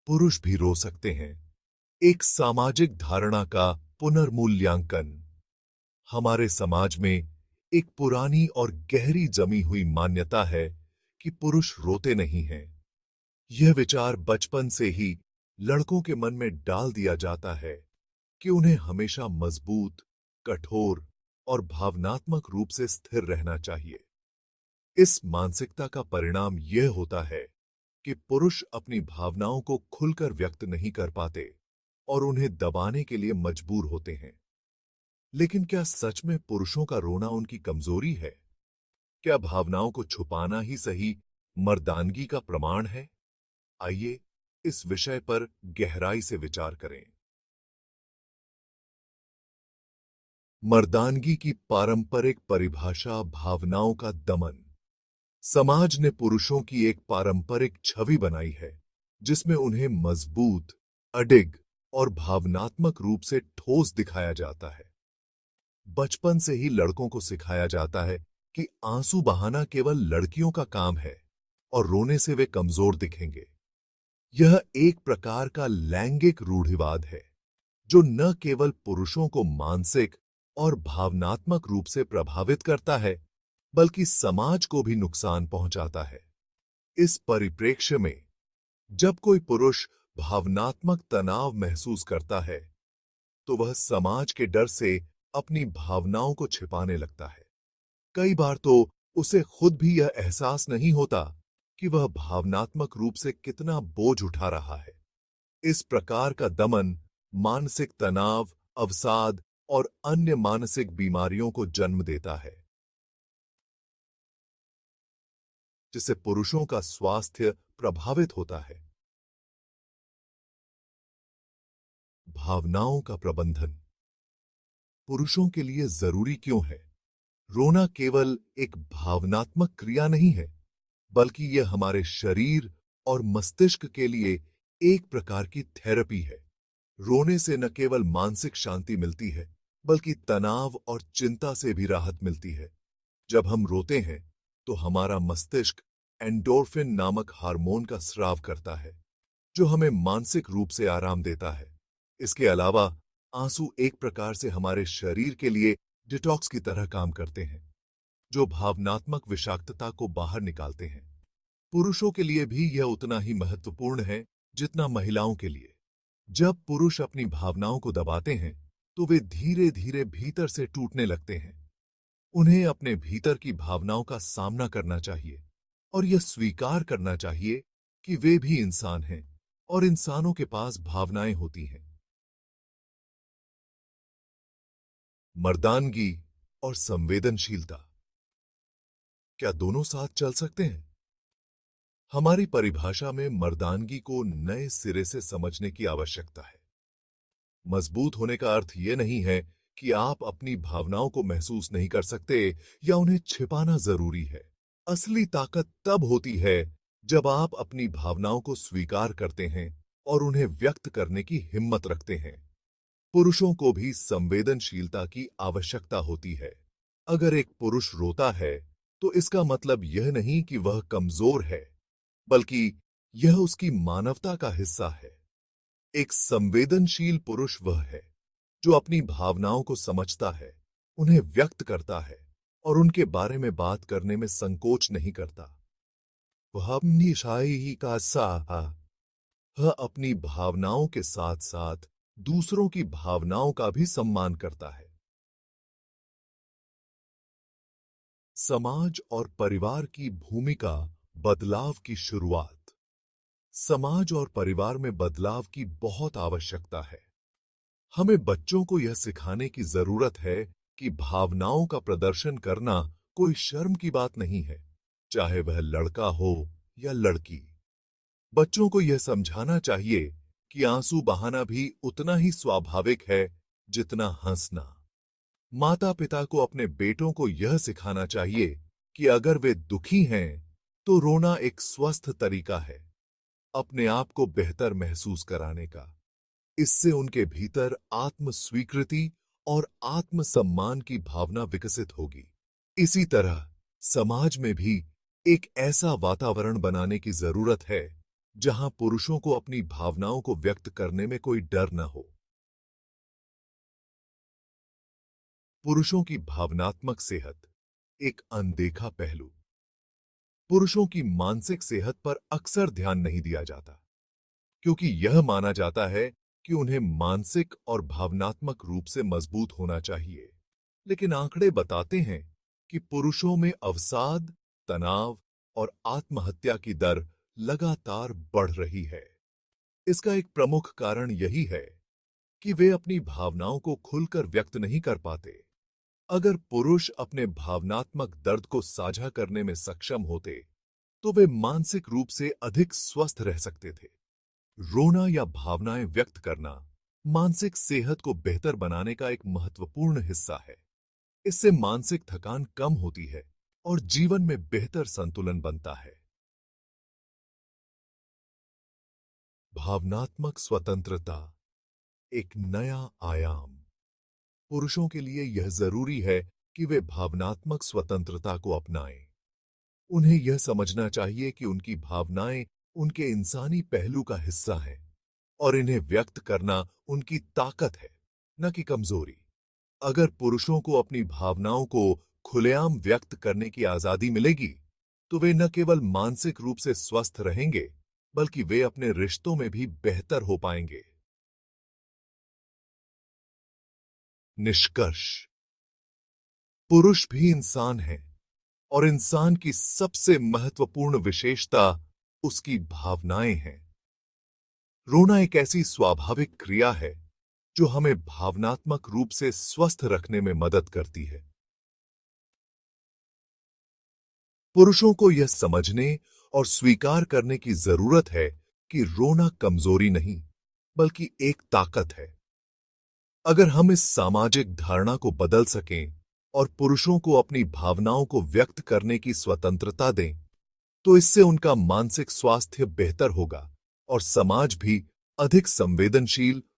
पुरुष भी रो सकते हैं। एक सामाजिक धारणा का पुनर्मूल्यांकन। हमारे समाज में एक पुरानी और गहरी जमी हुई मान्यता है कि पुरुष रोते नहीं हैं। यह विचार बचपन से ही लड़कों के मन में डाल दिया जाता है कि उन्हें हमेशा मजबूत, कठोर और भावनात्मक रूप से स्थिर रहना चाहिए। इस मानसिकता का परिणाम यह होता है कि पुरुष अपनी भावनाओं को खुलकर व्यक्त नहीं कर पाते और उन्हें दबाने के लिए मजबूर होते हैं। लेकिन क्या सच में पुरुषों का रोना उनकी कमजोरी है? क्या भावनाओं को छुपाना ही सही मर्दानगी का प्रमाण है? आइए इस विषय पर गहराई से विचार करें। मर्दानगी की पारंपरिक परिभाषा भावनाओं का दमन। समाज ने पुरुषों की एक पारंपरिक छवि बनाई है जिसमें उन्हें मजबूत, अडिग और भावनात्मक रूप से ठोस दिखाया जाता है। बचपन से ही लड़कों को सिखाया जाता है कि आंसू बहाना केवल लड़कियों का काम है और रोने से वे कमजोर दिखेंगे। यह एक प्रकार का लैंगिक रूढ़िवाद है जो न केवल पुरुषों को मानसिक और भावनात्मक रूप से प्रभावित करता है बल्कि समाज को भी नुकसान पहुंचाता है। इस परिप्रेक्ष्य में जब कोई पुरुष भावनात्मक तनाव महसूस करता है तो वह समाज के डर से अपनी भावनाओं को छिपाने लगता है। कई बार तो उसे खुद भी यह एहसास नहीं होता कि वह भावनात्मक रूप से कितना बोझ उठा रहा है। इस प्रकार का दमन मानसिक तनाव, अवसाद और अन्य मानसिक बीमारियों को जन्म देता है, जिससे पुरुषों का स्वास्थ्य प्रभावित होता है। भावनाओं का प्रबंधन पुरुषों के लिए जरूरी क्यों है? रोना केवल एक भावनात्मक क्रिया नहीं है, बल्कि यह हमारे शरीर और मस्तिष्क के लिए एक प्रकार की थेरेपी है। रोने से न केवल मानसिक शांति मिलती है, बल्कि तनाव और चिंता से भी राहत मिलती है। जब हम रोते हैं, तो हमारा मस्तिष्क एंडोर्फिन नामक हार्मोन का स्राव करता है, जो हमें मानसिक रूप से आराम देता है। इसके अलावा आंसू एक प्रकार से हमारे शरीर के लिए डिटॉक्स की तरह काम करते हैं, जो भावनात्मक विषाक्तता को बाहर निकालते हैं। पुरुषों के लिए भी यह उतना ही महत्वपूर्ण है जितना महिलाओं के लिए। जब पुरुष अपनी भावनाओं को दबाते हैं, तो वे धीरे धीरे भीतर से टूटने लगते हैं। उन्हें अपने भीतर की भावनाओं का सामना करना चाहिए और यह स्वीकार करना चाहिए कि वे भी इंसान हैं और इंसानों के पास भावनाएं होती हैं। मर्दानगी और संवेदनशीलता क्या दोनों साथ चल सकते हैं? हमारी परिभाषा में मर्दानगी को नए सिरे से समझने की आवश्यकता है। मजबूत होने का अर्थ यह नहीं है कि आप अपनी भावनाओं को महसूस नहीं कर सकते या उन्हें छिपाना जरूरी है। असली ताकत तब होती है जब आप अपनी भावनाओं को स्वीकार करते हैं और उन्हें व्यक्त करने की हिम्मत रखते हैं। पुरुषों को भी संवेदनशीलता की आवश्यकता होती है। अगर एक पुरुष रोता है, तो इसका मतलब यह नहीं कि वह कमजोर है, बल्कि यह उसकी मानवता का हिस्सा है। एक संवेदनशील पुरुष वह है जो अपनी भावनाओं को समझता है, उन्हें व्यक्त करता है और उनके बारे में बात करने में संकोच नहीं करता। वह अपनी शायरी का साहा वह अपनी भावनाओं के साथ साथ दूसरों की भावनाओं का भी सम्मान करता है। समाज और परिवार की भूमिका बदलाव की शुरुआत। समाज और परिवार में बदलाव की बहुत आवश्यकता है। हमें बच्चों को यह सिखाने की जरूरत है कि भावनाओं का प्रदर्शन करना कोई शर्म की बात नहीं है, चाहे वह लड़का हो या लड़की। बच्चों को यह समझाना चाहिए कि आंसू बहाना भी उतना ही स्वाभाविक है जितना हंसना। माता-पिता को अपने बेटों को यह सिखाना चाहिए कि अगर वे दुखी हैं, तो रोना एक स्वस्थ तरीका है अपने आप को बेहतर महसूस कराने का। इससे उनके भीतर आत्म स्वीकृति और आत्मसम्मान की भावना विकसित होगी। इसी तरह समाज में भी एक ऐसा वातावरण बनाने की जरूरत है जहां पुरुषों को अपनी भावनाओं को व्यक्त करने में कोई डर न हो। पुरुषों की भावनात्मक सेहत एक अनदेखा पहलू। पुरुषों की मानसिक सेहत पर अक्सर ध्यान नहीं दिया जाता, क्योंकि यह माना जाता है कि उन्हें मानसिक और भावनात्मक रूप से मजबूत होना चाहिए। लेकिन आंकड़े बताते हैं कि पुरुषों में अवसाद, तनाव और आत्महत्या की दर लगातार बढ़ रही है। इसका एक प्रमुख कारण यही है कि वे अपनी भावनाओं को खुलकर व्यक्त नहीं कर पाते। अगर पुरुष अपने भावनात्मक दर्द को साझा करने में सक्षम होते, तो वे मानसिक रूप से अधिक स्वस्थ रह सकते थे। रोना या भावनाएं व्यक्त करना मानसिक सेहत को बेहतर बनाने का एक महत्वपूर्ण हिस्सा है। इससे मानसिक थकान कम होती है और जीवन में बेहतर संतुलन बनता है। भावनात्मक स्वतंत्रता एक नया आयाम। पुरुषों के लिए यह जरूरी है कि वे भावनात्मक स्वतंत्रता को अपनाएं। उन्हें यह समझना चाहिए कि उनकी भावनाएं उनके इंसानी पहलू का हिस्सा हैं और इन्हें व्यक्त करना उनकी ताकत है, न कि कमजोरी। अगर पुरुषों को अपनी भावनाओं को खुलेआम व्यक्त करने की आजादी मिलेगी, तो वे न केवल मानसिक रूप से स्वस्थ रहेंगे, बल्कि वे अपने रिश्तों में भी बेहतर हो पाएंगे। निष्कर्ष, पुरुष भी इंसान है और इंसान की सबसे महत्वपूर्ण विशेषता उसकी भावनाएं हैं। रोना एक ऐसी स्वाभाविक क्रिया है जो हमें भावनात्मक रूप से स्वस्थ रखने में मदद करती है। पुरुषों को यह समझने और स्वीकार करने की जरूरत है कि रोना कमजोरी नहीं, बल्कि एक ताकत है। अगर हम इस सामाजिक धारणा को बदल सकें और पुरुषों को अपनी भावनाओं को व्यक्त करने की स्वतंत्रता दें, तो इससे उनका मानसिक स्वास्थ्य बेहतर होगा और समाज भी अधिक संवेदनशील